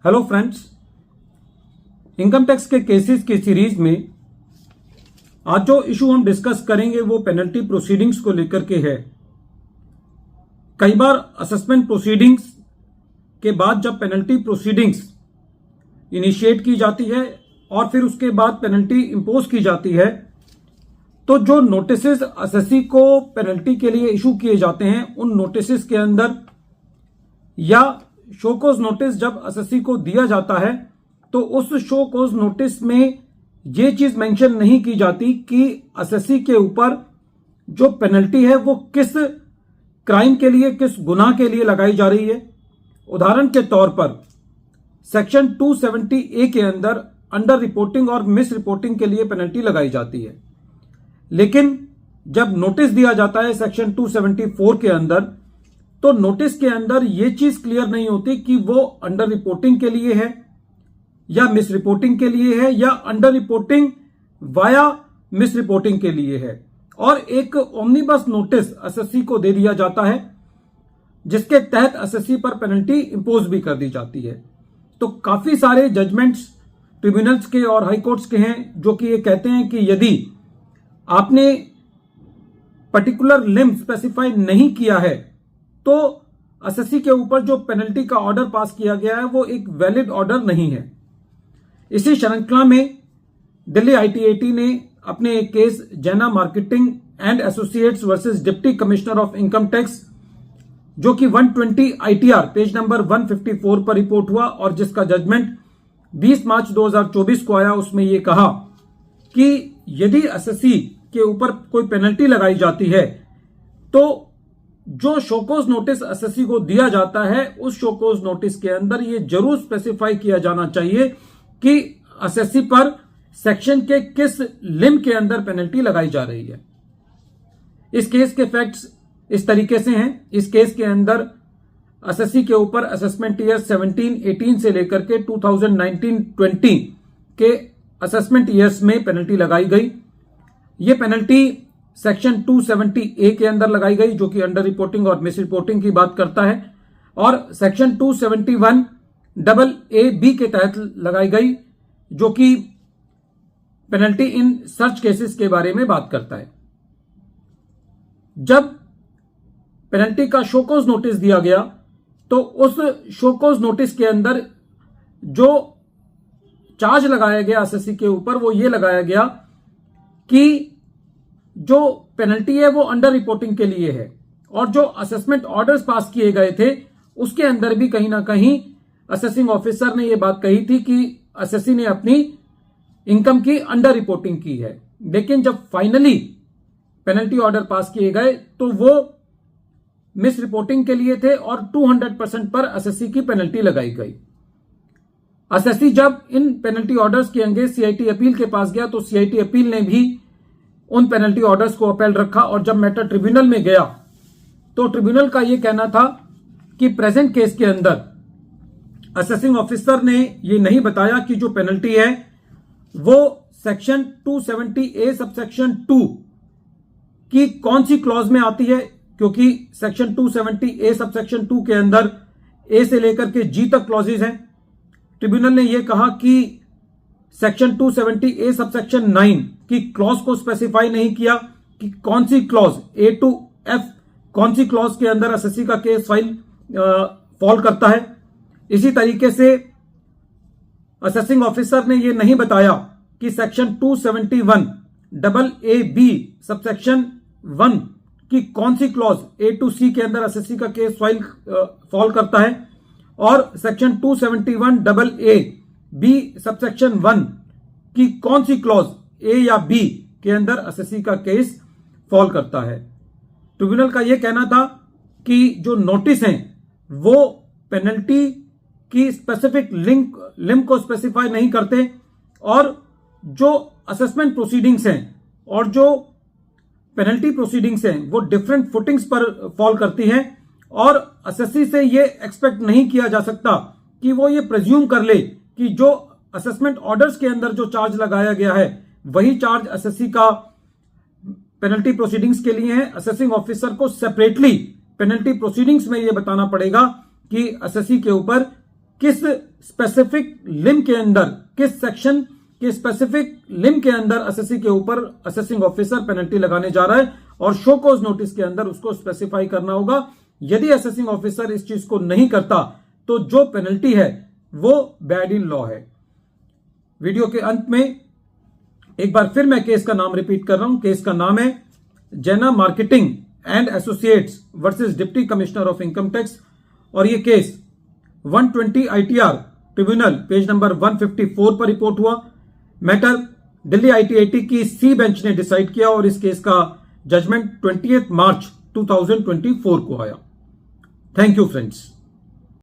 Hello friends, income tax के cases की series में आज जो इशू हम डिस्कस करेंगे वो पेनल्टी प्रोसीडिंग्स को लेकर के है। कई बार असेसमेंट प्रोसीडिंग्स के बाद जब पेनल्टी प्रोसीडिंग्स इनिशिएट की जाती है और फिर उसके बाद पेनल्टी इंपोज की जाती है, तो जो नोटिसेस असेसी को पेनल्टी के लिए इशू किए जाते हैं उन नोटिसेस के अंदर या शो कॉज नोटिस जब असेसी को दिया जाता है तो उस शो कॉज नोटिस में यह चीज मेंशन नहीं की जाती कि असेसी के ऊपर जो पेनल्टी है वो किस क्राइम के लिए, किस गुनाह के लिए लगाई जा रही है। उदाहरण के तौर पर सेक्शन 270A के अंदर अंडर रिपोर्टिंग और मिस रिपोर्टिंग के लिए पेनल्टी लगाई जाती है, लेकिन जब नोटिस दिया जाता है सेक्शन 274 के अंदर तो नोटिस के अंदर यह चीज क्लियर नहीं होती कि वो अंडर रिपोर्टिंग के लिए है या मिस रिपोर्टिंग के लिए है या under reporting via miss reporting के लिए है। और एक ओमनीबस नोटिस असेसी को दे दिया जाता है जिसके तहत असेसी पर पेनल्टी इंपोज भी कर दी जाती है। तो काफी सारे जजमेंट्स ट्रिब्यूनल्स के और हाई कोर्ट्स के हैं जो कि ये कहते हैं कि यदि आपने पर्टिकुलर लिम स्पेसिफाई नहीं किया है तो असेसी के ऊपर जो पेनल्टी का ऑर्डर पास किया गया है वो एक वैलिड ऑर्डर नहीं है। इसी श्रृंखला में दिल्ली ITAT ने अपने एक केस जैना marketing and associates versus deputy commissioner of income tax जो कि 120 ITR पेज नंबर 154 पर रिपोर्ट हुआ और जिसका जजमेंट 20 मार्च 2024 को आया, उसमें यह कहा कि यदि असेसी के ऊपर कोई पेनल्टी लगाई जाती है तो जो शोकॉज नोटिस असेसी को दिया जाता है उस शोकॉज नोटिस के अंदर यह जरूर स्पेसिफाई किया जाना चाहिए कि असेसी पर सेक्शन के किस लिम के अंदर पेनल्टी लगाई जा रही है। इस केस के फैक्ट्स इस तरीके से हैं। इस केस के अंदर असेसी के ऊपर असेसमेंट ईयर 17-18 से लेकर के 2019-20 के असेसमेंट ईयर्स में पेनल्टी लगाई गई। यह पेनल्टी सेक्शन 270A के अंदर लगाई गई जो कि अंडर रिपोर्टिंग और मिस रिपोर्टिंग की बात करता है, और सेक्शन 271AA B के तहत लगाई गई जो कि पेनल्टी इन सर्च केसेस के बारे में बात करता है। जब पेनल्टी का शोकॉज नोटिस दिया गया तो उस शोकॉज नोटिस के अंदर जो चार्ज लगाया गया असेसी के ऊपर वो ये लगाया गया कि जो पेनल्टी है वो अंडर रिपोर्टिंग के लिए है, और जो असेसमेंट ऑर्डर्स पास किए गए थे उसके अंदर भी कहीं ना कहीं असेसिंग ऑफिसर ने यह बात कही थी कि असेसी ने अपनी इनकम की अंडर रिपोर्टिंग की है। लेकिन जब फाइनली पेनल्टी ऑर्डर पास किए गए तो वो मिस रिपोर्टिंग के लिए थे और 200% पर असेसी की पेनल्टी लगाई गई। असेसी जब इन पेनल्टी ऑर्डर्स के अगेंस्ट CIT अपील के पास गया तो CIT अपील ने भी उन पेनल्टी ऑर्डर्स को अपील रखा, और जब मैटर ट्रिब्यूनल में गया तो ट्रिब्यूनल का यह कहना था कि प्रेजेंट केस के अंदर असेसिंग ऑफिसर ने यह नहीं बताया कि जो पेनल्टी है वो सेक्शन 270A सबसेक्शन 2 की कौन सी क्लॉज में आती है, क्योंकि सेक्शन 270A सबसेक्शन 2 के अंदर A से लेकर के G तक क्लॉजेज हैं। ट्रिब्यूनल ने यह कहा कि सेक्शन 270A सबसेक्शन 9 की क्लॉज को स्पेसिफाई नहीं किया कि कौन सी क्लॉज A to F कौन सी क्लॉज के अंदर असेसी का केस फाइल फॉल करता है। इसी तरीके से असेसिंग ऑफिसर ने यह नहीं बताया कि सेक्शन 271AA सबसेक्शन 1 की कौन सी क्लॉज A to C के अंदर असेसी का केस फाइल फॉल करता है, और सेक्शन 271AA सबसेक्शन 1 की कौन सी क्लॉज A या B के अंदर असेसी का केस फॉल करता है। ट्रिब्यूनल का यह कहना था कि जो नोटिस हैं वो पेनल्टी की स्पेसिफिक लिम को स्पेसिफाई नहीं करते, और जो असेसमेंट प्रोसीडिंग्स हैं और जो पेनल्टी प्रोसीडिंग्स हैं वो डिफरेंट फुटिंग्स पर फॉल करती हैं, और असेसी से ये एक्सपेक्ट नहीं किया जा सकता कि वो ये प्रेज्यूम कर ले कि जो असेसमेंट ऑर्डर्स के अंदर जो चार्ज लगाया गया है वही चार्ज असेसी का पेनल्टी प्रोसीडिंग्स के लिए है। असेसिंग ऑफिसर को सेपरेटली पेनल्टी प्रोसीडिंग्स में यह बताना पड़ेगा कि असेसी के ऊपर किस स्पेसिफिक लिम के अंदर, किस सेक्शन के स्पेसिफिक लिम के अंदर एसएससी के ऊपर असेसिंग ऑफिसर पेनल्टी लगाने जा रहा है, और शो कॉज नोटिस के अंदर उसको स्पेसिफाई करना होगा। यदि असेसिंग ऑफिसर इस चीज को नहीं करता तो जो पेनल्टी है वो बैड इन लॉ है। वीडियो के अंत में एक बार फिर मैं केस का नाम रिपीट कर रहा हूं। केस का नाम है जैना marketing and associates versus deputy commissioner of income tax, और ये case 120 ITR tribunal page number 154 पर रिपोर्ट हुआ। मैटर दिल्ली ITAT की सी बेंच ने डिसाइड किया और इस केस का जजमेंट 20 मार्च 2024 को आया। Thank you friends.